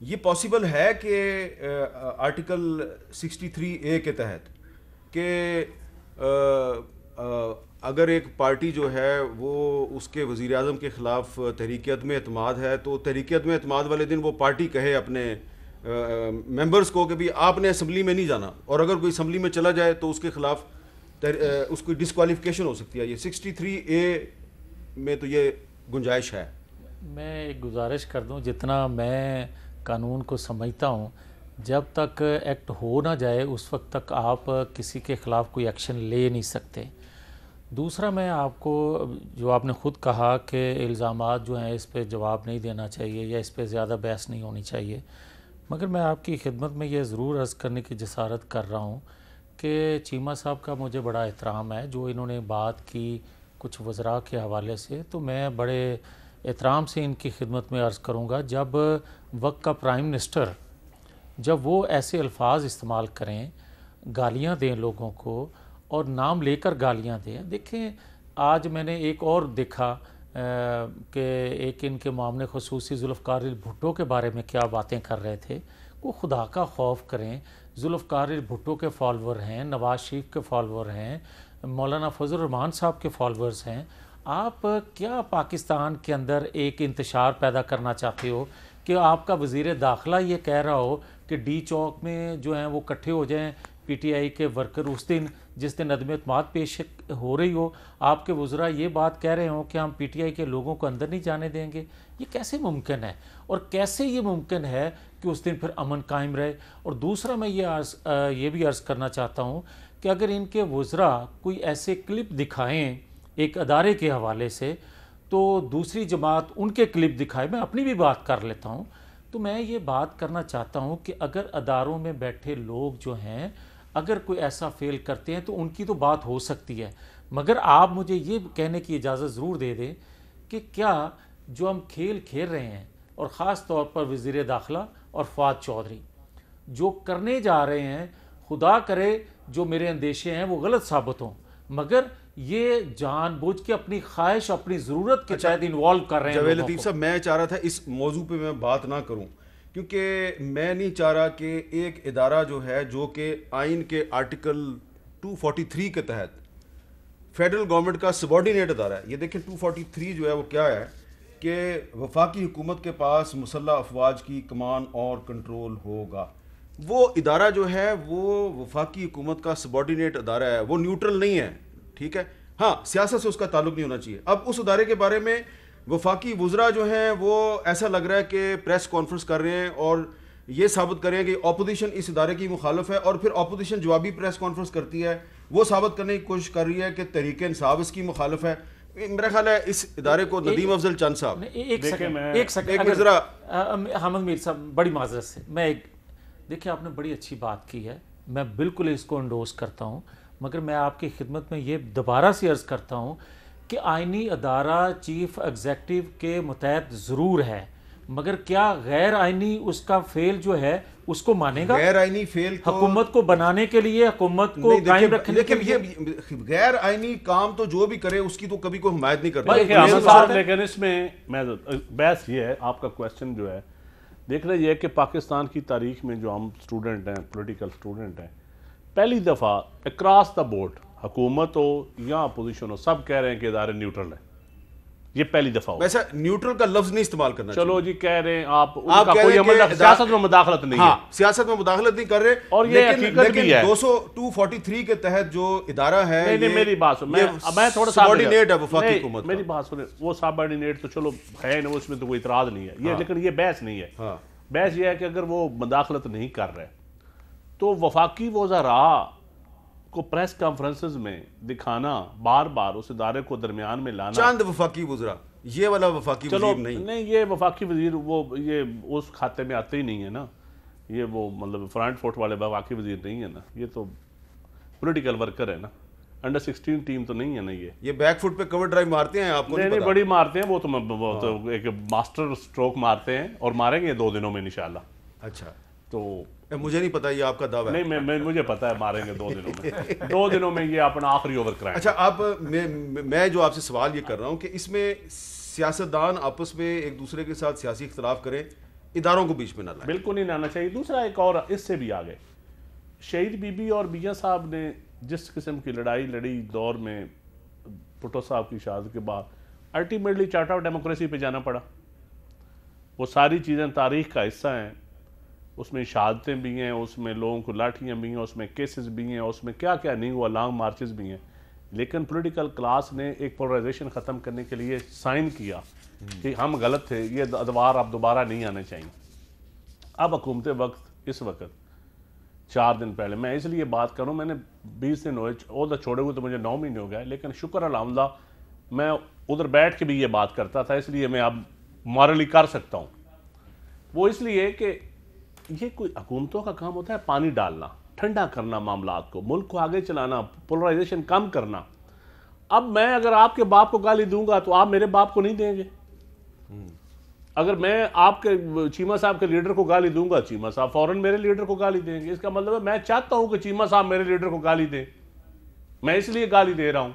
یہ پاسبل ہے کہ آرٹیکل 63A کے تحت کہ اگر ایک پارٹی جو ہے وہ اس کے وزیر اعظم کے خلاف تحریک عدم اعتماد ہے تو تحریک عدم اعتماد والے دن وہ پارٹی کہے اپنے ممبرز کو کہ بھی آپ نے اسمبلی میں نہیں جانا، اور اگر کوئی اسمبلی میں چلا جائے تو اس کے خلاف اس کی ڈسکوالیفیکیشن ہو سکتی ہے. یہ 63A میں تو یہ گنجائش ہے. میں ایک گزارش کر دوں، جتنا میں قانون کو سمجھتا ہوں، جب تک ایکٹ ہو نہ جائے اس وقت تک آپ کسی کے خلاف کوئی ایکشن لے نہیں سکتے. دوسرا، میں آپ کو جو آپ نے خود کہا کہ الزامات جو ہیں اس پہ جواب نہیں دینا چاہیے یا اس پہ زیادہ بحث نہیں ہونی چاہیے، مگر میں آپ کی خدمت میں یہ ضرور عرض کرنے کی جسارت کر رہا ہوں کہ چیمہ صاحب کا مجھے بڑا احترام ہے. جو انہوں نے بات کی کچھ وزراء کے حوالے سے، تو میں بڑے احترام سے ان کی خدمت میں عرض کروں گا، جب وقت کا پرائم منسٹر جب وہ ایسے الفاظ استعمال کریں، گالیاں دیں لوگوں کو اور نام لے کر گالیاں دیں. دیکھیں، آج میں نے ایک اور دیکھا کہ ایک ان کے معاملے خصوصی ذوالفقار بھٹو کے بارے میں کیا باتیں کر رہے تھے. وہ خدا کا خوف کریں. ذوالفقار بھٹو کے فالوور ہیں، نواز شریف کے فالوور ہیں، مولانا فضل الرحمان صاحب کے فالورز ہیں. آپ کیا پاکستان کے اندر ایک انتشار پیدا کرنا چاہتے ہو کہ آپ کا وزیر داخلہ یہ کہہ رہا ہو کہ ڈی چوک میں جو ہیں وہ اکٹھے ہو جائیں پی ٹی آئی کے ورکر اس دن جس دن عدم اعتماد پیش ہو رہی ہو، آپ کے وزراء یہ بات کہہ رہے ہوں کہ ہم پی ٹی آئی کے لوگوں کو اندر نہیں جانے دیں گے؟ یہ کیسے ممکن ہے؟ اور کیسے یہ ممکن ہے کہ اس دن پھر امن قائم رہے؟ اور دوسرا، میں یہ بھی عرض کرنا چاہتا ہوں کہ اگر ان کے وزراء کوئی ایسے کلپ دکھائیں ایک ادارے کے حوالے سے تو دوسری جماعت ان کے کلپ دکھائے. میں اپنی بھی بات کر لیتا ہوں. تو میں یہ بات کرنا چاہتا ہوں کہ اگر اداروں میں بیٹھے لوگ جو ہیں اگر کوئی ایسا فیل کرتے ہیں تو ان کی تو بات ہو سکتی ہے، مگر آپ مجھے یہ کہنے کی اجازت ضرور دے دیں کہ کیا جو ہم کھیل کھیل رہے ہیں، اور خاص طور پر وزیر داخلہ اور فواد چودھری جو کرنے جا رہے ہیں، خدا کرے جو میرے اندیشے ہیں وہ غلط ثابت ہوں، مگر یہ جان بوجھ کے اپنی خواہش اپنی ضرورت کے تحت انوالو کر رہے ہیں. جاوید لطیف صاحب، میں چاہ رہا تھا اس موضوع پہ میں بات نہ کروں کیونکہ میں نہیں چاہ رہا کہ ایک ادارہ جو ہے جو کہ آئین کے آرٹیکل 243 کے تحت فیڈرل گورنمنٹ کا سبارڈینیٹ ادارہ ہے. یہ دیکھیں 243 جو ہے وہ کیا ہے کہ وفاقی حکومت کے پاس مسلح افواج کی کمان اور کنٹرول ہوگا. وہ ادارہ جو ہے وہ وفاقی حکومت کا سبارڈینیٹ ادارہ ہے، وہ نیوٹرل نہیں ہے. ٹھیک ہے، ہاں سیاست سے اس کا تعلق نہیں ہونا چاہیے. اب اس ادارے کے بارے میں وفاقی وزراء جو ہیں وہ ایسا لگ رہا ہے کہ پریس کانفرنس کر رہے ہیں اور یہ ثابت کر رہے ہیں کہ اپوزیشن اس ادارے کی مخالف ہے، اور پھر اپوزیشن جوابی پریس کانفرنس کرتی ہے وہ ثابت کرنے کی کوشش کر رہی ہے کہ تحریک انصاف اس کی مخالف ہے. میرا خیال ہے اس ادارے کو ندیم افضل چند صاحب ایک سیکنڈ ذرا حامد میر صاحب بڑی معذرت سے میں دیکھیں آپ نے بڑی اچھی بات کی ہے، میں بالکل اس کو انڈوز کرتا ہوں، مگر میں آپ کی خدمت میں یہ دوبارہ سے عرض کرتا ہوں کہ آئینی ادارہ چیف ایگزیکٹو کے متحد ضرور ہے، مگر کیا غیر آئینی اس کا فیل جو ہے اس کو مانے گا؟ غیر آئینی فیل حکومت کو بنانے کے لیے، حکومت کو قائم رکھنے کے لیے غیر آئینی کام تو جو بھی کرے اس کی تو کبھی کوئی حمایت نہیں کرتا. لیکن اس میں بحث یہ ہے، آپ کا کویسچن جو ہے دیکھ رہے یہ کہ پاکستان کی تاریخ میں جو ہم اسٹوڈنٹ ہیں، پولیٹیکل اسٹوڈنٹ ہیں، پہلی دفعہ اکراس دا بورڈ حکومت ہو یا اپوزیشن ہو سب کہہ رہے ہیں کہ ادارے نیوٹرل ہیں. یہ پہلی دفعہ ہو. ویسا نیوٹرل کا لفظ نہیں استعمال کرنا چاہیے. چلو جی کہہ رہے ہیں آپ کوئی سیاست میں مداخلت نہیں ہے. سیاست میں مداخلت نہیں کر رہے، اور یہ حقیقت بھی ہے. 243 کے تحت جو ادارہ ہے نہیں میری بات سن، میں تھوڑا سا سبارڈینیٹ ہے وفاقی حکومت. میری بات سنیں، وہ سبارڈینیٹ تو چلو ہے نا، اس میں تو کوئی اعتراض نہیں ہے یہ، لیکن یہ بحث نہیں ہے. بحث یہ ہے کہ اگر وہ مداخلت نہیں کر رہے تو وفاقی وزراء کو پریس کانفرنسز میں دکھانا، بار بار اس ادارے کو درمیان میں لانا. چند وفاقی وزراء، یہ والا وفاقی وزیر نہیں، یہ وفاقی وزیر وہ یہ اس کھاتے میں آتے ہی نہیں ہے نا. یہ وہ مطلب فرنٹ فوٹ والے وفاقی وزیر نہیں ہے نا، یہ تو پولیٹیکل ورکر ہے نا، انڈر 16 ٹیم تو نہیں ہے نا. یہ بیک فٹ پہ کور ڈرائیو مارتے ہیں، آپ کو نہیں بڑی مارتے ہیں وہ تو ایک ماسٹر سٹروک مارتے ہیں، اور ماریں گے 2 دنوں میں انشاءاللہ. اچھا، تو مجھے نہیں پتا یہ آپ کا دعویٰ ہے. نہیں مجھے پتا ہے ماریں گے 2 دنوں میں. 2 دنوں میں یہ اپنا آخری اوور کرائیں. اچھا، اب میں جو آپ سے سوال یہ کر رہا ہوں کہ اس میں سیاستدان آپس میں ایک دوسرے کے ساتھ سیاسی اختلاف کریں، اداروں کو بیچ میں نہ لائیں. بالکل نہیں لانا چاہیے. دوسرا ایک اور اس سے بھی آگے, شہید بی بی اور میاں صاحب نے جس قسم کی لڑائی لڑی دور میں بھٹو صاحب کی شہادت کے بعد, الٹیمیٹلی چارٹر آف ڈیموکریسی پہ جانا پڑا. وہ ساری چیزیں تاریخ کا حصہ ہیں, اس میں شہادتیں بھی ہیں, اس میں لوگوں کو لاٹھیاں بھی ہیں, اس میں کیسز بھی ہیں, اس میں کیا کیا نہیں ہوا, لانگ مارچز بھی ہیں. لیکن پولیٹیکل کلاس نے ایک پولرائزیشن ختم کرنے کے لیے سائن کیا کہ ہم غلط تھے, یہ ادوار اب دوبارہ نہیں آنے چاہیے. اب حکومت وقت اس وقت 4 دن پہلے, میں اس لیے بات کروں, میں نے 20 دن ہوئے عہدہ چھوڑے ہوئے تو مجھے 9 مہینے ہو گئے, لیکن شکر الحمدللہ میں ادھر بیٹھ کے بھی یہ بات کرتا تھا, اس لیے میں اب مارلی کر سکتا ہوں. وہ اس لیے کہ یہ کوئی حکومتوں کا کام ہوتا ہے پانی ڈالنا, ٹھنڈا کرنا معاملات کو, ملک کو آگے چلانا, پولرائزیشن کم کرنا. اب میں اگر آپ کے باپ کو گالی دوں گا تو آپ میرے باپ کو نہیں دیں گے. اگر میں آپ کے چیمہ صاحب کے لیڈر کو گالی دوں گا, چیمہ صاحب فوراً میرے لیڈر کو گالی دیں گے. اس کا مطلب ہے میں چاہتا ہوں کہ چیمہ صاحب میرے لیڈر کو گالی دیں, میں اس لیے گالی دے رہا ہوں.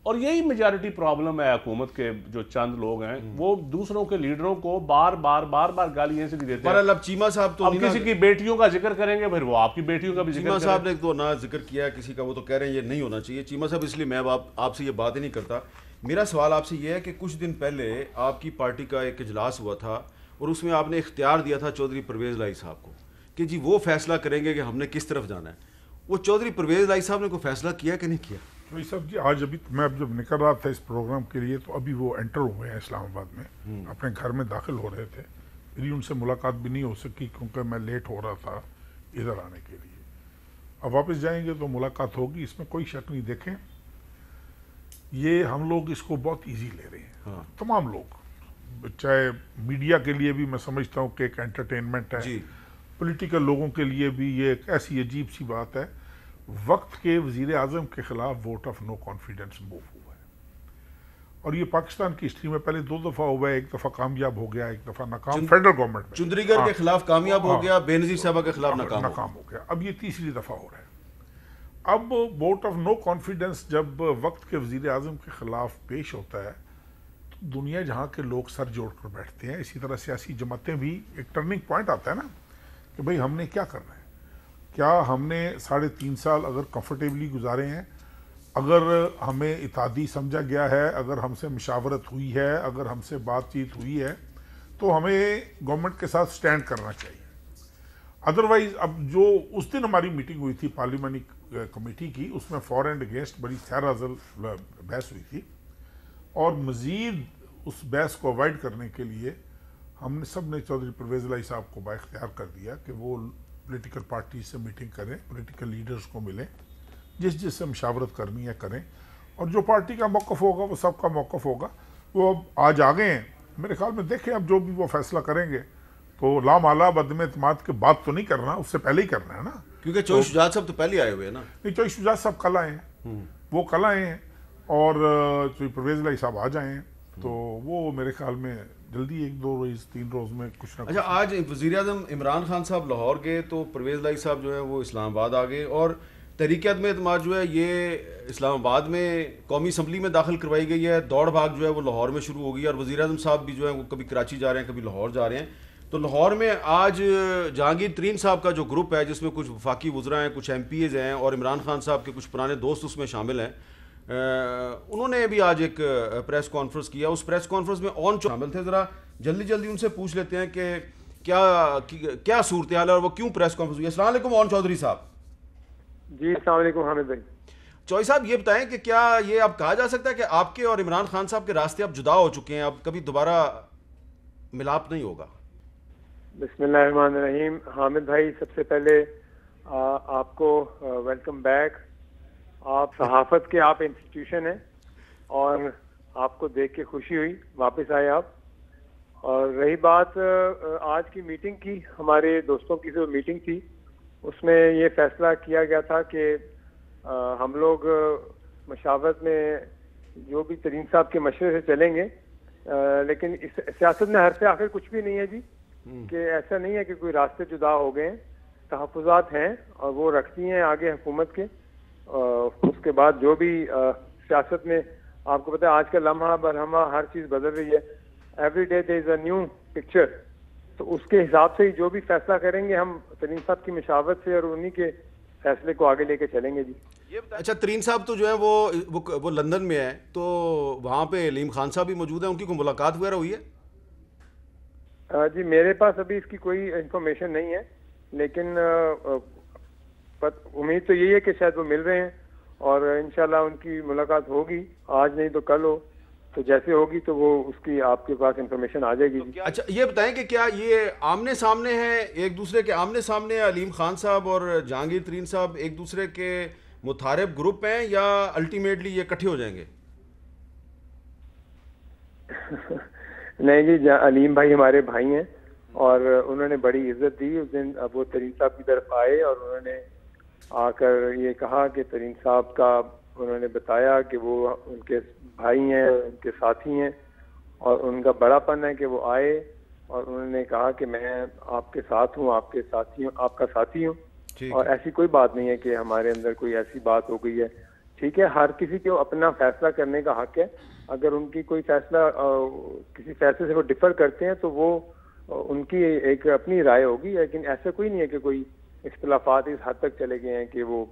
اور یہی میجارٹی پرابلم ہے حکومت کے جو چند لوگ ہیں, وہ دوسروں کے لیڈروں کو بار بار گالیاں سے دیتے ہیں. اب چیمہ صاحب تو اب کسی کی بیٹیوں کا ذکر کریں گے, پھر وہ آپ کی بیٹیوں کا بھی ذکر چیمہ صاحب نے تو نہ ذکر کیا کسی کا, وہ تو کہہ رہے ہیں یہ نہیں ہونا چاہیے. چیمہ صاحب اس لیے میں آپ سے یہ بات ہی نہیں کرتا. میرا سوال آپ سے یہ ہے کہ کچھ دن پہلے آپ کی پارٹی کا ایک اجلاس ہوا تھا اور اس میں آپ نے اختیار دیا تھا چودھری پرویز لائی صاحب کو کہ جی وہ فیصلہ کریں گے کہ ہم نے کس طرف جانا ہے. وہ چودھری پرویز لائی صاحب نے کوئی فیصلہ کیا کہ نہیں کیا؟ صاحب جی آج ابھی میں جب نکل رہا تھا اس پروگرام کے لیے تو ابھی وہ انٹر ہوئے ہیں اسلام آباد میں, اپنے گھر میں داخل ہو رہے تھے. میری ان سے ملاقات بھی نہیں ہو سکی کیونکہ میں لیٹ ہو رہا تھا ادھر آنے کے لیے. اب واپس جائیں گے تو ملاقات ہوگی, اس میں کوئی شک نہیں. دیکھیں یہ ہم لوگ اس کو بہت ایزی لے رہے ہیں, تمام لوگ, چاہے میڈیا کے لیے بھی میں سمجھتا ہوں کہ ایک انٹرٹینمنٹ ہے, پولیٹیکل لوگوں کے لیے بھی یہ ایک ایسی عجیب سی بات ہے. وقت کے وزیر اعظم کے خلاف vote of no confidence move ہوا ہے, اور یہ پاکستان کی ہسٹری میں پہلے 2 دفعہ ہوا ہے. ایک دفعہ کامیاب ہو گیا, ایک دفعہ ناکام فیڈرل گورنمنٹ میں. چندری گڑھ کے خلاف کامیاب ہو گیا, بے نظیر صاحبہ کے خلاف ناکام ہو گیا. اب یہ تیسری دفعہ ہو رہا ہے. اب ووٹ آف نو کانفیڈنس جب وقت کے وزیر اعظم کے خلاف پیش ہوتا ہے تو دنیا جہاں کے لوگ سر جوڑ کر بیٹھتے ہیں, اسی طرح سیاسی جماعتیں بھی, ایک ٹرننگ پوائنٹ آتا ہے نا کہ بھئی ہم نے کیا کرنا ہے. کیا ہم نے 3.5 سال اگر کمفرٹیبلی گزارے ہیں, اگر ہمیں اتحادی سمجھا گیا ہے, اگر ہم سے مشاورت ہوئی ہے, اگر ہم سے بات چیت ہوئی ہے, تو ہمیں گورنمنٹ کے ساتھ سٹینڈ کرنا چاہیے. ادروائز اب جو اس دن ہماری میٹنگ ہوئی تھی پارلیمانی کمیٹی کی, اس میں فار اینڈ اگینسٹ بڑی سیرازل بحث ہوئی تھی, اور مزید اس بحث کو اوائڈ کرنے کے لیے ہم نے سب نے چودھری پرویز لائی صاحب کو بااختیار کر دیا کہ وہ پولیٹیکل پارٹی سے میٹنگ کریں, پولیٹیکل لیڈرز کو ملیں, جس سے مشاورت کرنی ہے کریں, اور جو پارٹی کا موقف ہوگا وہ سب کا موقف ہوگا. وہ اب آج آ گئے ہیں, میرے خیال میں دیکھیں اب جو بھی وہ فیصلہ کریں گے تو لامالا عدم اعتماد کے بات تو نہیں کرنا, اس سے پہلے ہی کرنا ہے نا, کیونکہ چوہی شجاعت صاحب تو پہلے آئے ہوئے ہیں نا. نہیں, چوہی شجاعت صاحب کل آئے ہیں, وہ کل آئے ہیں, اور چوہی پرویز لائی صاحب آ جائیں ہیں, تو وہ میرے خیال میں جلدی 1-2-3 روز میں کچھ نہ کچھ. اچھا, آج وزیر اعظم عمران خان صاحب لاہور گئے تو پرویز لائی صاحب جو ہے وہ اسلام آباد آ گئے, اور تحریک عدم اعتماد جو ہے یہ اسلام آباد میں قومی اسمبلی میں داخل کروائی گئی ہے. دوڑ بھاگ جو ہے وہ لاہور میں شروع ہو گئی, اور وزیر اعظم صاحب بھی جو ہے وہ کبھی کراچی جا رہے ہیں, کبھی لاہور جا رہے ہیں. تو لاہور میں آج جہانگیر ترین صاحب کا جو گروپ ہے, جس میں کچھ وفاقی وزراء ہیں, کچھ ایم پی ایز ہیں, اور عمران خان صاحب کے کچھ پرانے دوست اس میں شامل ہیں, انہوں نے بھی آج ایک پریس کانفرنس کیا. اس پریس کانفرنس میں شامل تھے. ذرا جلدی ان سے پوچھ لیتے ہیں کہ کیا صورتحال ہے اور وہ کیوں پریس کانفرنس ہوئی. السلام علیکم اون چودھری صاحب. جی السلام علیکم حامد بھائی. چوہی صاحب یہ بتائیں کہ کیا یہ اب کہا جا سکتا ہے کہ آپ کے اور عمران خان صاحب کے راستے اب جدا ہو چکے ہیں, اب کبھی دوبارہ ملاپ نہیں ہوگا؟ بسم اللہ الرحمن الرحیم. حامد بھائی, سب سے پہلے آپ کو ویلکم بیک. آپ صحافت کے آپ انسٹیٹیوشن ہیں, اور آپ کو دیکھ کے خوشی ہوئی واپس آئے آپ. اور رہی بات آج کی میٹنگ کی, ہمارے دوستوں کی جو میٹنگ تھی اس میں یہ فیصلہ کیا گیا تھا کہ ہم لوگ مشاورت میں جو بھی ترین صاحب کے مشورے سے چلیں گے, لیکن اس سیاست میں ہر سے آخر کچھ بھی نہیں ہے جی, کہ ایسا نہیں ہے کہ کوئی راستے جدا ہو گئے ہیں. تحفظات ہیں اور وہ رکھتی ہیں آگے حکومت کے. اس کے بعد جو بھی سیاست میں آپ کو پتہ ہے آج کا لمحہ برہمہ ہر چیز بدل رہی ہے. Every day there is a new picture. تو اس کے حساب سے ہی جو بھی فیصلہ کریں گے ہم ترین صاحب کی مشاورت سے اور انہی کے فیصلے کو آگے لے کے چلیں گے جی. اچھا ترین صاحب تو جو ہے وہ لندن میں ہے, تو وہاں پہ علیم خان صاحب بھی موجود ہیں, ان کی کوئی ملاقات وغیرہ ہوئی ہے؟ جی میرے پاس ابھی اس کی کوئی انفارمیشن نہیں ہے, لیکن امید تو یہی ہے کہ شاید وہ مل رہے ہیں اور انشاءاللہ ان کی ملاقات ہوگی, آج نہیں تو کل ہو, تو جیسے ہوگی تو وہ اس کی آپ کے پاس انفارمیشن آ جائے گی. اچھا یہ بتائیں کہ کیا یہ آمنے سامنے ہیں, ایک دوسرے کے آمنے سامنے ہیں علیم خان صاحب اور جہانگیر ترین صاحب ایک دوسرے کے متحارب گروپ ہیں, یا الٹیمیٹلی یہ اکٹھے ہو جائیں گے؟ نہیں جی, علیم بھائی ہمارے بھائی ہیں اور انہوں نے بڑی عزت دی اس دن. اب وہ ترین صاحب کی طرف آئے اور انہوں نے آ کر یہ کہا کہ ترین صاحب کا, انہوں نے بتایا کہ وہ ان کے بھائی ہیں, ان کے ساتھی ہیں اور ان کا بڑا پن ہے کہ وہ آئے اور انہوں نے کہا کہ میں آپ کے ساتھ ہوں, آپ کے ساتھی ہوں, آپ کا ساتھی ہوں, اور ایسی کوئی بات نہیں ہے کہ ہمارے اندر کوئی ایسی بات ہو گئی ہے. ٹھیک ہے, ہر کسی کو اپنا فیصلہ کرنے کا حق ہے. اگر ان کی کوئی فیصلہ کسی فیصلے سے وہ ڈفر کرتے ہیں تو وہ ان کی ایک اپنی رائے ہوگی, لیکن ایسا کوئی نہیں ہے کہ کوئی اختلافات اس حد تک چلے گئے ہیں کہ وہ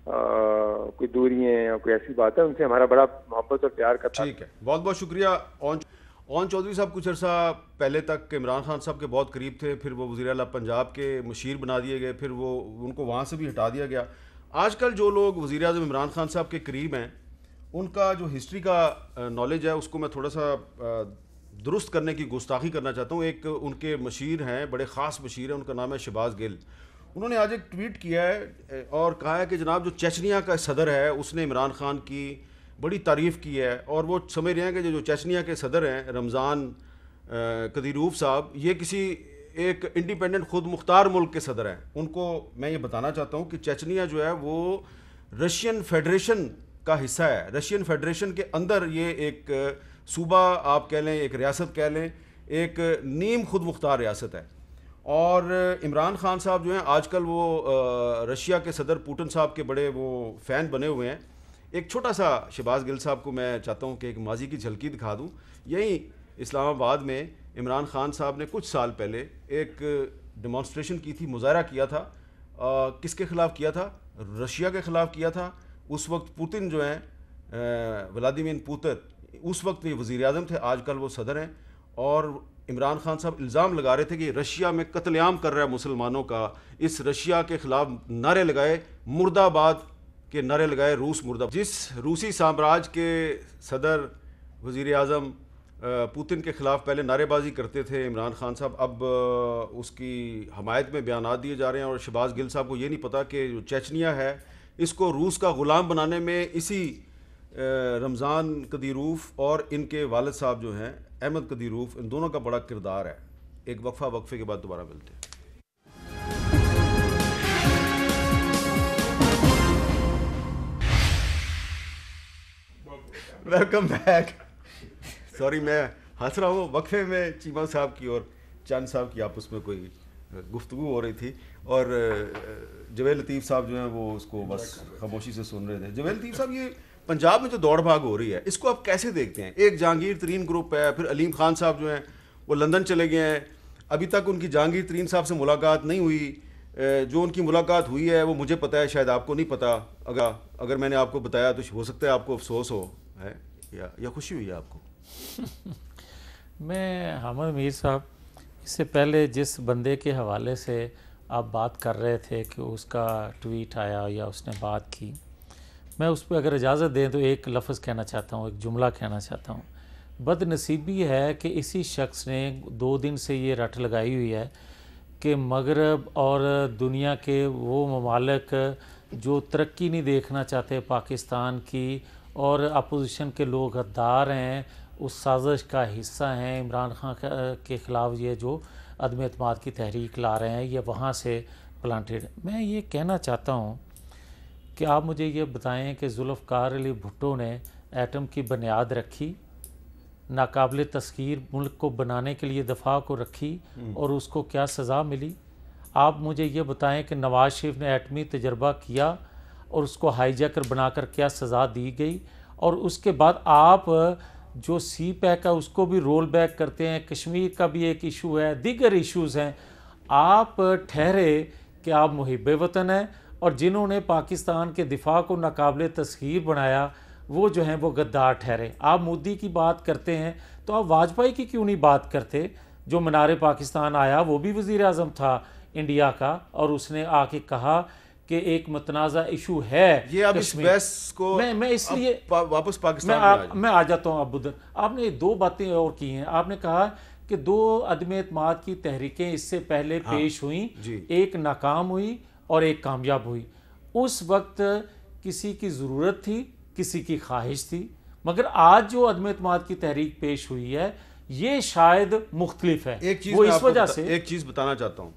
کوئی دوری ہیں یا کوئی ایسی بات ہے. ان سے ہمارا بڑا محبت اور پیار کا تھا. ٹھیک ہے, بہت بہت شکریہ. اون چودھری صاحب کچھ عرصہ پہلے تک عمران خان صاحب کے بہت قریب تھے, پھر وہ وزیر اعلیٰ پنجاب کے مشیر بنا دیے گئے, پھر وہ ان کو وہاں سے بھی ہٹا دیا گیا. آج کل جو لوگ وزیر اعظم عمران خان صاحب کے قریب ہیں ان کا جو ہسٹری کا نالج ہے اس کو میں تھوڑا سا درست کرنے کی گستاخی کرنا چاہتا ہوں. ایک ان کے مشیر ہیں, بڑے خاص مشیر ہیں, ان کا نام ہے شہباز گل. انہوں نے آج ایک ٹویٹ کیا ہے اور کہا ہے کہ جناب جو چیچنیا کا صدر ہے اس نے عمران خان کی بڑی تعریف کی ہے, اور وہ سمجھ رہے ہیں کہ جو چیچنیا کے صدر ہیں رمضان قدیروف صاحب, یہ کسی ایک انڈیپینڈنٹ خود مختار ملک کے صدر ہیں. ان کو میں یہ بتانا چاہتا ہوں کہ چیچنیا جو ہے وہ رشین فیڈریشن کا حصہ ہے. رشین فیڈریشن کے اندر یہ ایک صوبہ آپ کہہ لیں, ایک ریاست کہہ لیں, ایک نیم خود مختار ریاست ہے. اور عمران خان صاحب جو ہیں آج کل وہ رشیا کے صدر پوٹن صاحب کے بڑے وہ فین بنے ہوئے ہیں. ایک چھوٹا سا شہباز گل صاحب کو میں چاہتا ہوں کہ ایک ماضی کی جھلکی دکھا دوں. یہیں اسلام آباد میں عمران خان صاحب نے کچھ سال پہلے ایک ڈیمانسٹریشن کی تھی, مظاہرہ کیا تھا. کس کے خلاف کیا تھا؟ رشیا کے خلاف کیا تھا. اس وقت پوتن جو ہیں ولادیمیر پوتن, اس وقت یہ وزیر اعظم تھے, آج کل وہ صدر ہیں. اور عمران خان صاحب الزام لگا رہے تھے کہ رشیا میں قتل عام کر رہا ہے مسلمانوں کا. اس رشیا کے خلاف نعرے لگائے, مرد آباد کے نعرے لگائے, روس مرد آباد. جس روسی سامراج کے صدر وزیر اعظم پوتن کے خلاف پہلے نعرے بازی کرتے تھے عمران خان صاحب, اب اس کی حمایت میں بیانات دیے جا رہے ہیں. اور شہباز گل صاحب کو یہ نہیں پتہ کہ جو چیچنیا ہے اس کو روس کا غلام بنانے میں اسی رمضان قدیروف اور ان کے والد صاحب جو ہیں احمد قدیروف, ان دونوں کا بڑا کردار ہے. ایک وقفے کے بعد دوبارہ ملتے ہیں. Welcome back. سوری میں ہنس رہا ہوں, وقفے میں چیمہ صاحب کی اور چند صاحب کی آپس میں کوئی گفتگو ہو رہی تھی اور جویل لطیف صاحب جو ہیں وہ اس کو بس خاموشی سے سن رہے تھے. جویل لطیف صاحب, یہ پنجاب میں جو دوڑ بھاگ ہو رہی ہے اس کو آپ کیسے دیکھتے ہیں؟ ایک جہانگیر ترین گروپ ہے, پھر علیم خان صاحب جو ہیں وہ لندن چلے گئے ہیں, ابھی تک ان کی جہانگیر ترین صاحب سے ملاقات نہیں ہوئی. جو ان کی ملاقات ہوئی ہے وہ مجھے پتہ ہے, شاید آپ کو نہیں پتہ. اگر میں نے آپ کو بتایا تو ہو سکتا ہے آپ کو افسوس ہو ہے یا خوشی ہوئی ہے آپ کو. میں حامد میر صاحب, اس سے پہلے جس بندے کے حوالے سے آپ بات کر رہے تھے کہ اس کا ٹویٹ آیا یا اس نے بات کی, میں اس پہ اگر اجازت دیں تو ایک لفظ کہنا چاہتا ہوں, ایک جملہ کہنا چاہتا ہوں. بد نصیبی ہے کہ اسی شخص نے 2 دن سے یہ رٹ لگائی ہوئی ہے کہ مغرب اور دنیا کے وہ ممالک جو ترقی نہیں دیکھنا چاہتے پاکستان کی, اور اپوزیشن کے لوگ غدار ہیں, اس سازش کا حصہ ہیں, عمران خان کے خلاف یہ جو عدم اعتماد کی تحریک لا رہے ہیں, یہ وہاں سے پلانٹیڈ. میں یہ کہنا چاہتا ہوں کہ آپ مجھے یہ بتائیں کہ ذوالفقار علی بھٹو نے ایٹم کی بنیاد رکھی, ناقابل تسخیر ملک کو بنانے کے لیے دفاع کو رکھی, اور اس کو کیا سزا ملی؟ آپ مجھے یہ بتائیں کہ نواز شریف نے ایٹمی تجربہ کیا اور اس کو ہائی جیکر بنا کر کیا سزا دی گئی؟ اور اس کے بعد آپ جو سی پیک ہے اس کو بھی رول بیک کرتے ہیں, کشمیر کا بھی ایک ایشو ہے, دیگر ایشوز ہیں. آپ ٹھہرے کہ آپ محب وطن ہیں, اور جنہوں نے پاکستان کے دفاع کو ناقابل تسخیر بنایا وہ جو ہیں وہ غدار ٹھہرے. آپ مودی کی بات کرتے ہیں تو آپ واجپئی کی کیوں نہیں بات کرتے؟ جو منار پاکستان آیا وہ بھی وزیر اعظم تھا انڈیا کا, اور اس نے آ کے کہا کہ ایک متنازع ایشو ہے. یہ اب اس بحث کو میں اس لیے واپس پاکستان میں آ جاتا ہوں. اب بدر, آپ نے 2 باتیں اور کی ہیں. آپ نے کہا کہ 2 عدم اعتماد کی تحریکیں اس سے پہلے پیش ہوئیں, ایک ناکام ہوئی اور ایک کامیاب ہوئی. اس وقت کسی کی ضرورت تھی, کسی کی خواہش تھی, مگر آج جو عدم اعتماد کی تحریک پیش ہوئی ہے یہ شاید مختلف ہے. وہ اس وجہ سے ایک چیز بتانا چاہتا ہوں,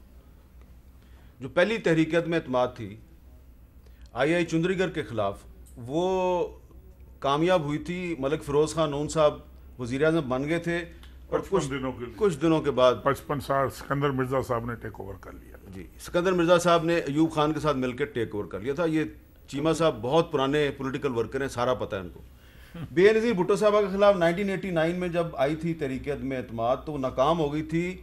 جو پہلی تحریک عدم اعتماد تھی آئی چندری گڑھ کے خلاف, وہ کامیاب ہوئی تھی. ملک فیروز خان نون صاحب وزیر اعظم بن گئے تھے اور کچھ دنوں کے بعد 55 سال سکندر مرزا صاحب نے ٹیک اوور کر لیا. جی, سکندر مرزا صاحب نے ایوب خان کے ساتھ مل کے ٹیک اوور کر لیا تھا. یہ چیمہ صاحب بہت پرانے پولیٹیکل ورکر ہیں, سارا پتہ ہے ان کو. بے نظیر بھٹو صاحبہ کے خلاف 1989 میں جب آئی تھی تحریک عدم اعتماد تو وہ ناکام ہو گئی تھی,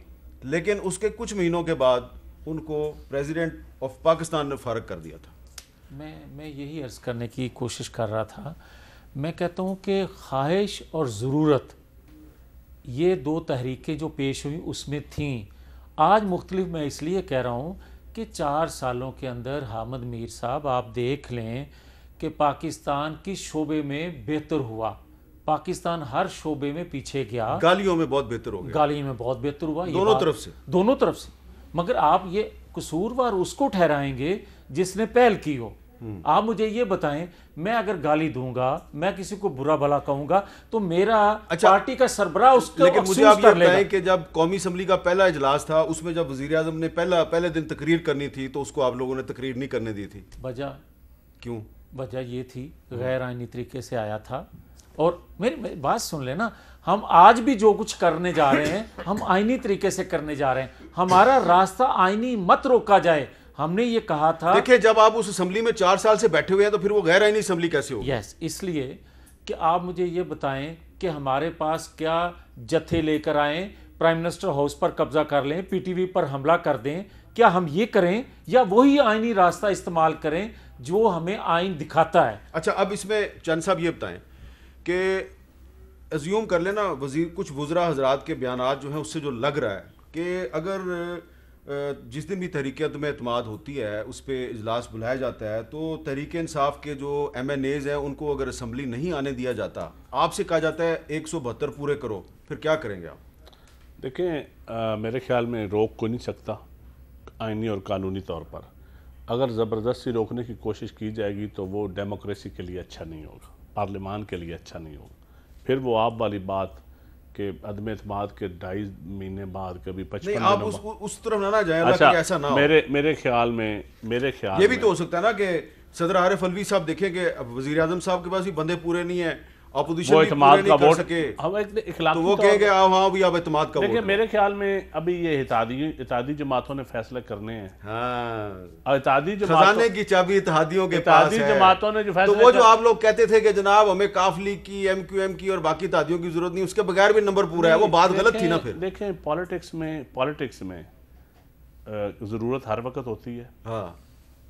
لیکن اس کے کچھ مہینوں کے بعد ان کو پریزیڈنٹ آف پاکستان نے فارغ کر دیا تھا. میں یہی عرض کرنے کی کوشش کر رہا تھا. میں کہتا ہوں کہ خواہش اور ضرورت یہ 2 تحریکیں جو پیش ہوئیں اس میں تھیں. آج مختلف میں اس لیے کہہ رہا ہوں کہ 4 سالوں کے اندر حامد میر صاحب آپ دیکھ لیں کہ پاکستان کس شعبے میں بہتر ہوا. پاکستان ہر شعبے میں پیچھے گیا, گالیوں میں بہت بہتر ہو گیا, گالیوں میں بہت بہتر ہوا, دونوں طرف سے. مگر آپ یہ قصوروار اس کو ٹھہرائیں گے جس نے پہل کی ہو. آپ مجھے یہ بتائیں, میں اگر گالی دوں گا, میں کسی کو برا بھلا کہوں گا تو میرا پارٹی کا سربراہ اس کو لیکن مجھے آپ یہ بتائیں کہ جب قومی اسمبلی کا پہلا اجلاس تھا اس میں جب وزیر اعظم نے پہلے دن تقریر کرنی تھی تو اس کو آپ لوگوں نے تقریر نہیں کرنے دی تھی. وجہ کیوں؟ وجہ یہ تھی غیر آئینی طریقے سے آیا تھا. اور میری بات سن لینا, ہم آج بھی جو کچھ کرنے جا رہے ہیں ہم آئینی طریقے سے کرنے جا رہے ہیں. ہمارا راستہ آئینی مت روکا جائے. ہم نے یہ کہا تھا, دیکھیں جب آپ اس اسمبلی میں 4 سال سے بیٹھے ہوئے ہیں تو پھر وہ غیر آئینی اسمبلی کیسے ہوگی؟ یس, اس لیے کہ آپ مجھے یہ بتائیں کہ ہمارے پاس کیا جتھے لے کر آئیں, پرائم منسٹر ہاؤس پر قبضہ کر لیں, پی ٹی وی پر حملہ کر دیں, کیا ہم یہ کریں یا وہی آئینی راستہ استعمال کریں جو ہمیں آئین دکھاتا ہے؟ اچھا, اب اس میں چند صاحب یہ بتائیں کہ ازیوم کر لینا کچھ وزراء حضرات کے بیانات جو ہیں اس سے جو لگ رہا ہے کہ اگر جس دن بھی تحریک عدم اعتماد ہوتی ہے اس پہ اجلاس بلایا جاتا ہے تو تحریک انصاف کے جو ایم این ایز ہیں ان کو اگر اسمبلی نہیں آنے دیا جاتا, آپ سے کہا جاتا ہے 172 پورے کرو, پھر کیا کریں گے آپ؟ دیکھیں میرے خیال میں روک کو نہیں سکتا آئینی اور قانونی طور پر. اگر زبردستی روکنے کی کوشش کی جائے گی تو وہ ڈیموکریسی کے لیے اچھا نہیں ہوگا, پارلیمان کے لیے اچھا نہیں ہوگا. پھر وہ آپ والی بات کہ عدم اعتماد کے 2.5 مہینے بعد کبھی 55 نہیں, آپ اس طرف نہ جائیں, اللہ اچھا, کہ ایسا نہ ہو. میرے خیال میں یہ بھی تو ہو سکتا ہے نا کہ صدر عارف الوی صاحب دیکھیں کہ وزیر اعظم صاحب کے پاس بھی بندے پورے نہیں ہیں, اپوزیشن بھی پورے نہیں کر سکے, تو وہ کہیں گے ہاں بھی آپ اعتماد کا ووٹ. دیکھیں میرے خیال میں ابھی یہ اتحادی جماعتوں نے فیصلہ کرنے ہیں. ہاں, اتحادی خزانے کی چابی اتحادیوں کے پاس ہے. جماعتوں نے جو تو وہ جو آپ لوگ کہتے تھے کہ جناب ہمیں کاف لیگ کی, ایم کیو ایم کی اور باقی اتحادیوں کی ضرورت نہیں, اس کے بغیر بھی نمبر پورا ہے, وہ بات غلط تھی نا. پھر دیکھیں پالیٹکس میں ضرورت ہر وقت ہوتی ہے. ہاں,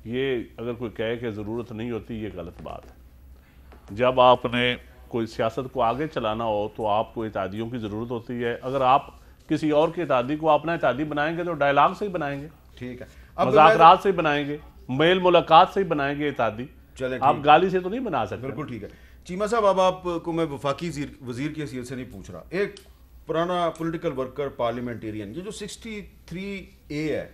یہ اگر کوئی کہے کہ ضرورت نہیں ہوتی, یہ غلط بات ہے. جب آپ نے کوئی سیاست کو آگے چلانا ہو تو آپ کو اتحادیوں کی ضرورت ہوتی ہے. اگر آپ کسی اور کے اتحادی کو اپنا اتحادی بنائیں گے تو ڈائلاگ سے ہی بنائیں گے, ٹھیک ہے, مذاکرات سے ہی بنائیں گے, میل ملاقات سے ہی بنائیں گے اتحادی. آپ گالی سے تو نہیں بنا سکتے. بالکل ٹھیک ہے. چیمہ صاحب, اب آپ کو میں وفاقی وزیر کی حیثیت سے نہیں پوچھ رہا, ایک پرانا پولیٹیکل ورکر پارلیمنٹیرین, یہ جو 63A ہے,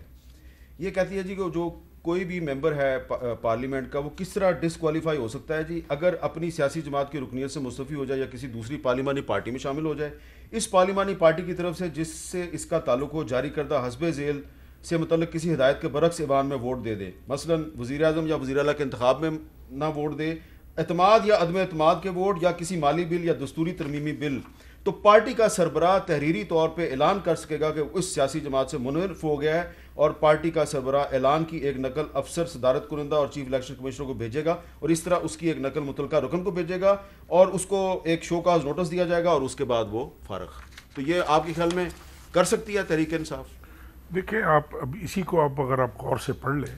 یہ کہتی ہے جی کہ جو کوئی بھی ممبر ہے پارلیمنٹ کا وہ کس طرح ڈسکوالیفائی ہو سکتا ہے جی اگر اپنی سیاسی جماعت کی رکنیت سے مستعفی ہو جائے یا کسی دوسری پارلیمانی پارٹی میں شامل ہو جائے, اس پارلیمانی پارٹی کی طرف سے جس سے اس کا تعلق ہو جاری کردہ حسب ذیل سے متعلق کسی ہدایت کے برعکس ایوان میں ووٹ دے دے, مثلا وزیر اعظم یا وزیر اعلیٰ کے انتخاب میں نہ ووٹ دے, اعتماد یا عدم اعتماد کے ووٹ یا کسی مالی بل یا دستوری ترمیمی بل, تو پارٹی کا سربراہ تحریری طور پہ اعلان کر سکے گا کہ اس سیاسی جماعت سے منحرف ہو گیا ہے اور پارٹی کا سربراہ اعلان کی ایک نقل افسر صدارت کنندہ اور چیف الیکشن کمشنر کو بھیجے گا اور اس طرح اس کی ایک نقل متعلقہ رکن کو بھیجے گا اور اس کو ایک شو کاز نوٹس دیا جائے گا اور اس کے بعد وہ فارغ. تو یہ آپ کے خیال میں کر سکتی ہے تحریک انصاف؟ دیکھیں آپ اب اسی کو آپ اگر آپ غور سے پڑھ لیں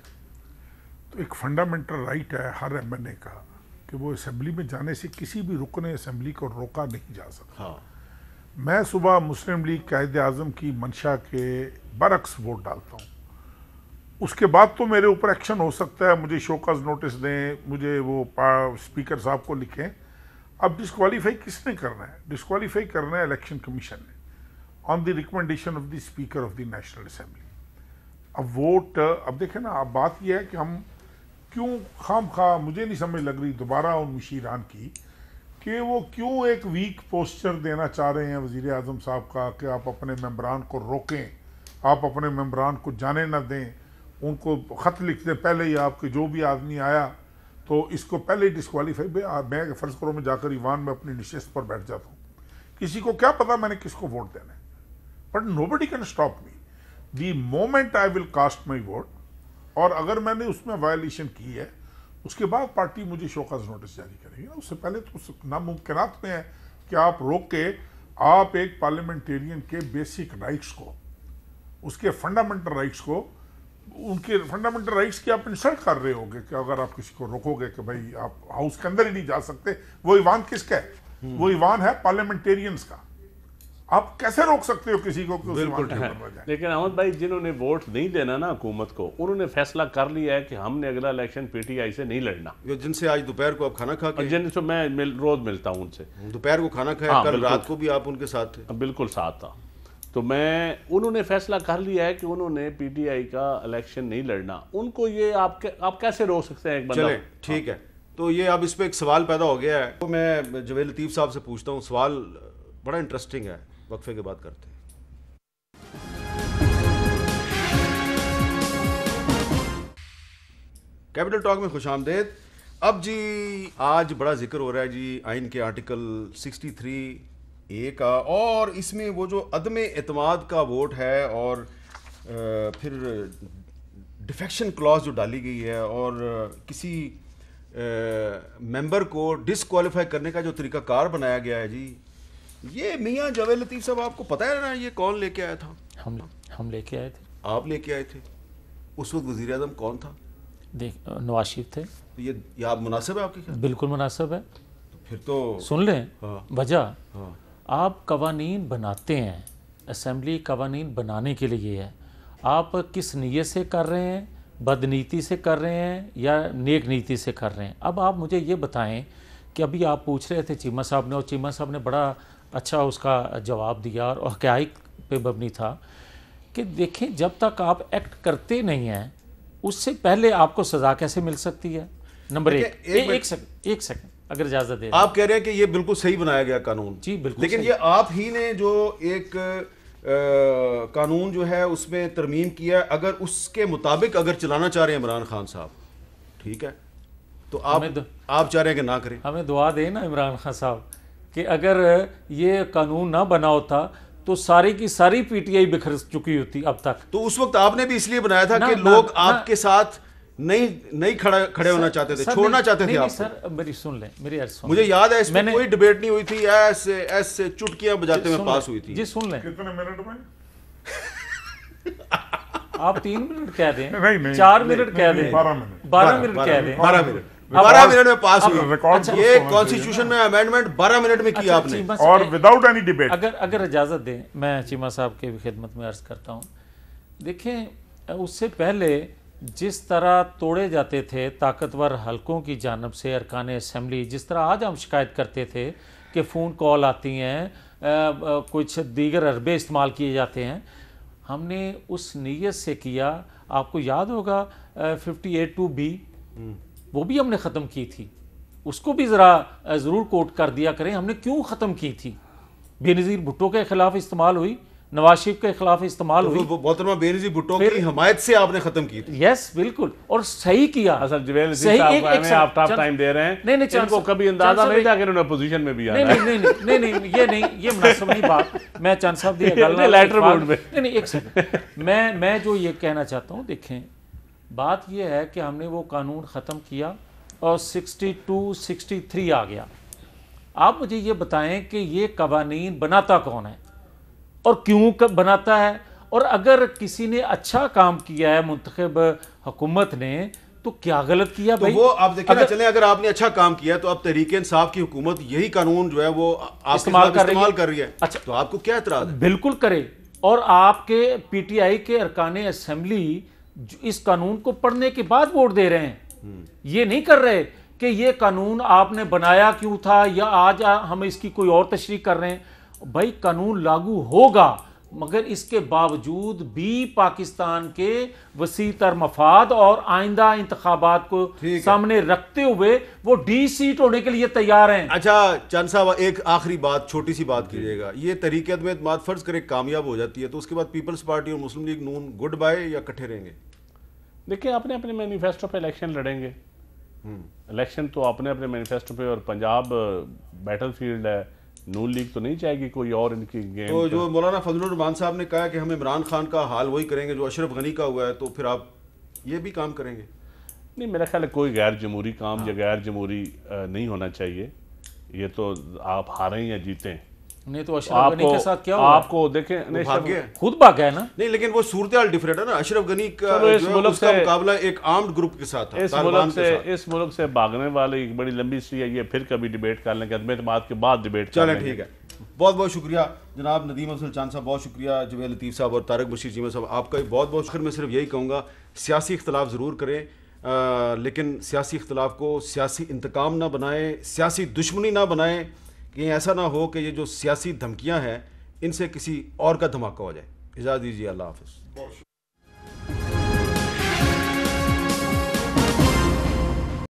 تو ایک فنڈامنٹل رائٹ ہے ہر ایم این اے کا کہ وہ اسمبلی میں جانے سے کسی بھی رکن اسمبلی کو روکا نہیں جا سکتا. ہاں میں صبح مسلم لیگ قائد اعظم کی منشا کے برعکس ووٹ ڈالتا ہوں. اس کے بعد تو میرے اوپر ایکشن ہو سکتا ہے, مجھے شو کاز نوٹس دیں, مجھے وہ اسپیکر صاحب کو لکھیں. اب ڈسکوالیفائی کس نے کرنا ہے؟ ڈسکوالیفائی کرنا ہے الیکشن کمیشن نے on the recommendation of the speaker of the national assembly. اب ووٹ, اب دیکھیں نا, اب بات یہ ہے کہ ہم کیوں خام خواہ, مجھے نہیں سمجھ لگ رہی دوبارہ ان مشیران کی کہ وہ کیوں ایک ویک پوسچر دینا چاہ رہے ہیں وزیر اعظم صاحب کا کہ آپ اپنے ممبران کو روکیں, آپ اپنے ممبران کو جانے نہ دیں, ان کو خط لکھ دیں پہلے ہی آپ کے جو بھی آدمی آیا تو اس کو پہلے ہی ڈسکوالیفائی. میں فرض کرو میں جا کر ایوان میں اپنی نشست پر بیٹھ جاتا ہوں, کسی کو کیا پتا میں نے کس کو ووٹ دینا ہے, but nobody can stop me the moment I will cast my vote. اور اگر میں نے اس میں وائلیشن کی ہے اس کے بعد پارٹی مجھے شو کاز نوٹس جاری کرے گی نا. اس سے پہلے تو ناممکنات میں ہے کہ آپ روک کے آپ ایک پارلیمنٹیرین کے بیسک رائٹس کو, اس کے فنڈامنٹل رائٹس کو, ان کے فنڈامنٹل رائٹس کی آپ انسلٹ کر رہے ہوگے کہ اگر آپ کسی کو روکو گے کہ بھائی آپ ہاؤس کے اندر ہی نہیں جا سکتے. وہ ایوان کس کا ہے؟ وہ ایوان ہے پارلیمنٹیرینز کا. آپ کیسے روک سکتے ہو کسی کو کہ اس ایوان کے اندر نہ جائے؟ لیکن احمد بھائی جنہوں نے ووٹ نہیں دینا نا حکومت کو, انہوں نے فیصلہ کر لیا ہے کہ ہم نے اگلا الیکشن پی ٹی آئی سے نہیں لڑنا. جن سے آج دوپہر کو آپ کھانا کھا کے, جن سے میں روز ملتا ہوں ان سے, دوپہر کو کھانا کھایا, کل رات کو بھی آپ ان کے ساتھ تھے. بالکل ساتھ تھا. تو انہوں نے فیصلہ کر لیا ہے کہ انہوں نے پی ٹی آئی کا الیکشن نہیں لڑنا. ان کو یہ آپ کیسے روک سکتے ہیں ایک بندہ؟ چلیں ٹھیک ہے, تو یہ اب اس پہ ایک سوال پیدا ہو گیا ہے, تو میں جویل لطیف صاحب سے پوچھتا ہوں. سوال بڑا انٹرسٹنگ ہے, وقفے کے بعد کرتے ہیں. کیپٹل ٹاک میں خوش آمدید. اب جی آج بڑا ذکر ہو رہا ہے جی آئین کے آرٹیکل 63A کا, اور اس میں وہ جو عدم اعتماد کا ووٹ ہے اور پھر ڈیفیکشن کلاز جو ڈالی گئی ہے اور کسی ممبر کو ڈسکوالیفائی کرنے کا جو طریقہ کار بنایا گیا ہے جی, یہ میاں جویل لطیف صاحب آپ کو پتہ ہے نا یہ کون لے کے آیا تھا؟ ہم لے کے آئے تھے. آپ لے کے آئے تھے. اس وقت وزیر اعظم کون تھا؟ نواز شریف تھے. یہ آپ مناسب ہے آپ کے خیال؟ بالکل مناسب ہے. پھر تو سن لیں وجہ. ہاں آپ قوانین بناتے ہیں, اسمبلی قوانین بنانے کے لیے ہے. آپ کس نیت سے کر رہے ہیں, بدنیتی سے کر رہے ہیں یا نیک نیتی سے کر رہے ہیں؟ اب آپ مجھے یہ بتائیں کہ ابھی آپ پوچھ رہے تھے چیمہ صاحب نے, اور چیمہ صاحب نے بڑا اچھا اس کا جواب دیا اور حقائق پہ مبنی تھا کہ دیکھیں جب تک آپ ایکٹ کرتے نہیں ہیں اس سے پہلے آپ کو سزا کیسے مل سکتی ہے؟ نمبر ایک سیکنڈ اگر اجازت دے. آپ کہہ رہے ہیں کہ یہ بالکل صحیح بنایا گیا قانون. جی بالکل, لیکن یہ آپ ہی نے جو ایک قانون جو ہے اس میں ترمیم کیا ہے, اگر اس کے مطابق اگر چلانا چاہ رہے ہیں عمران خان صاحب, ٹھیک ہے, تو آپ چاہ رہے ہیں کہ نہ کریں. ہمیں دعا دیں نا عمران خان صاحب کہ اگر یہ قانون نہ بنا ہوتا تو ساری کی ساری پی ٹی آئی بکھر چکی ہوتی اب تک. تو اس وقت آپ نے بھی اس لیے بنایا تھا کہ لوگ آپ کے ساتھ نہیں کھڑے ہونا چاہتے تھے, چھوڑنا چاہتے تھے آپ کو. سر میری سن لیں, میری عرض سن. مجھے یاد ہے اس میں کوئی ڈیبیٹ نہیں ہوئی تھی, ایسے چٹکیاں بجاتے میں پاس ہوئی تھی. جی سن لیں. کتنے منٹ میں آپ 3 منٹ کہہ دیں, نہیں 4 منٹ کہہ دیں, 12 منٹ کہہ دیں, 12 منٹ میں پاس ہوئی. یہ کانسٹیٹیوشن میں امینڈمنٹ 12 منٹ میں کیا آپ نے, اور وداؤٹ اینی ڈیبیٹ. اگر اجازت دیں میں چیمہ صاحب کے خدمت میں عرض کرتا ہوں. دیکھیں اس سے پہلے جس طرح توڑے جاتے تھے طاقتور حلقوں کی جانب سے ارکان اسمبلی, جس طرح آج ہم شکایت کرتے تھے کہ فون کال آتی ہیں, کچھ دیگر حربے استعمال کیے جاتے ہیں, ہم نے اس نیت سے کیا. آپ کو یاد ہوگا 58(2)B وہ بھی ہم نے ختم کی تھی, اس کو بھی ضرور کوٹ کر دیا کریں ہم نے کیوں ختم کی تھی. بے نظیر بھٹو کے خلاف استعمال ہوئی, نواز شریف کے خلاف استعمال ہوئی. وہ محترمہ بینظیر بھٹو کی حمایت سے آپ نے ختم کی تھی. یس بالکل, اور صحیح کیا. اصل جویل صاحب ہمیں آپ ٹاپ ٹائم دے رہے ہیں, ان کو کبھی اندازہ نہیں تھا کہ انہوں نے اپوزیشن میں بھی آنا ہے. نہیں, یہ مناسب نہیں بات. میں چند صاحب دی گل لیٹر بورڈ میں نہیں, ایک سیکنڈ, میں جو یہ کہنا چاہتا ہوں, دیکھیں بات یہ ہے کہ ہم نے وہ قانون ختم کیا اور 62 63 آ گیا. آپ مجھے یہ بتائیں کہ یہ قوانین بناتا کون ہے اور کیوں بناتا ہے, اور اگر کسی نے اچھا کام کیا ہے منتخب حکومت نے تو کیا غلط کیا بھائی؟ وہ آپ دیکھیں نا, چلیں اگر آپ نے اچھا کام کیا تو اب تحریک انصاف کی حکومت یہی قانون جو ہے وہ استعمال کر رہی ہے. اچھا, تو آپ کو کیا اعتراض ہے؟ بالکل کرے, اور آپ کے پی ٹی آئی کے ارکان اسمبلی اس قانون کو پڑھنے کے بعد ووٹ دے رہے ہیں. یہ نہیں کر رہے کہ یہ قانون آپ نے بنایا کیوں تھا یا آج ہم اس کی کوئی اور تشریح کر رہے ہیں. بھائی قانون لاگو ہوگا, مگر اس کے باوجود بھی پاکستان کے وسیع تر مفاد اور آئندہ انتخابات کو سامنے رکھتے ہوئے وہ ڈی سیٹ ہونے کے لیے تیار ہیں. اچھا چند صاحب, ایک آخری بات, چھوٹی سی بات کیجیے گا. یہ تحریک عدم اعتماد فرض کرے کامیاب ہو جاتی ہے تو اس کے بعد پیپلز پارٹی اور مسلم لیگ نون گڈ بائے یا کٹھے رہیں گے؟ دیکھیں اپنے مینیفیسٹو پہ الیکشن لڑیں گے. الیکشن تو اپنے مینیفیسٹو پہ, اور پنجاب بیٹل فیلڈ ہے, نون لیگ تو نہیں چاہے گی کوئی اور ان کی گیم. تو جو مولانا فضل الرحمان صاحب نے کہا کہ ہم عمران خان کا حال وہی کریں گے جو اشرف غنی کا ہوا ہے, تو پھر آپ یہ بھی کام کریں گے؟ نہیں, میرا خیال ہے کوئی غیر جمہوری کام یا غیر جمہوری نہیں ہونا چاہیے. یہ تو آپ ہاریں یا جیتیں. نہیں تو اشرف غنی کے ساتھ کیا ہوا؟ آپ کو دیکھیں خود بھاگا ہے نا. نہیں لیکن وہ صورتحال ڈیفرنٹ ہے نا. اشرف غنی کا اس کا مقابلہ ایک آرمڈ گروپ کے ساتھ تھا. اس ملک سے بھاگنے والے ایک بڑی لمبی ہسٹری ہے. یہ پھر کبھی ڈیبیٹ کر لیں گے, عدم اعتماد کے بعد ڈیبیٹ کر لیں گے. چلیں ٹھیک ہے. بہت بہت شکریہ جناب ندیم افضل چاند صاحب, بہت شکریہ جویل لطیف صاحب اور طارق بشیر چیمہ صاحب, آپ کا بہت بہت شکریہ. میں صرف یہی کہوں گا سیاسی اختلاف ضرور کریں, لیکن سیاسی اختلاف کو سیاسی انتقام نہ بنائیں, سیاسی دشمنی نہ بنائیں. کہ ایسا نہ ہو کہ یہ جو سیاسی دھمکیاں ہیں ان سے کسی اور کا دھماکہ ہو جائے. اجازت دیجیے, اللہ حافظ.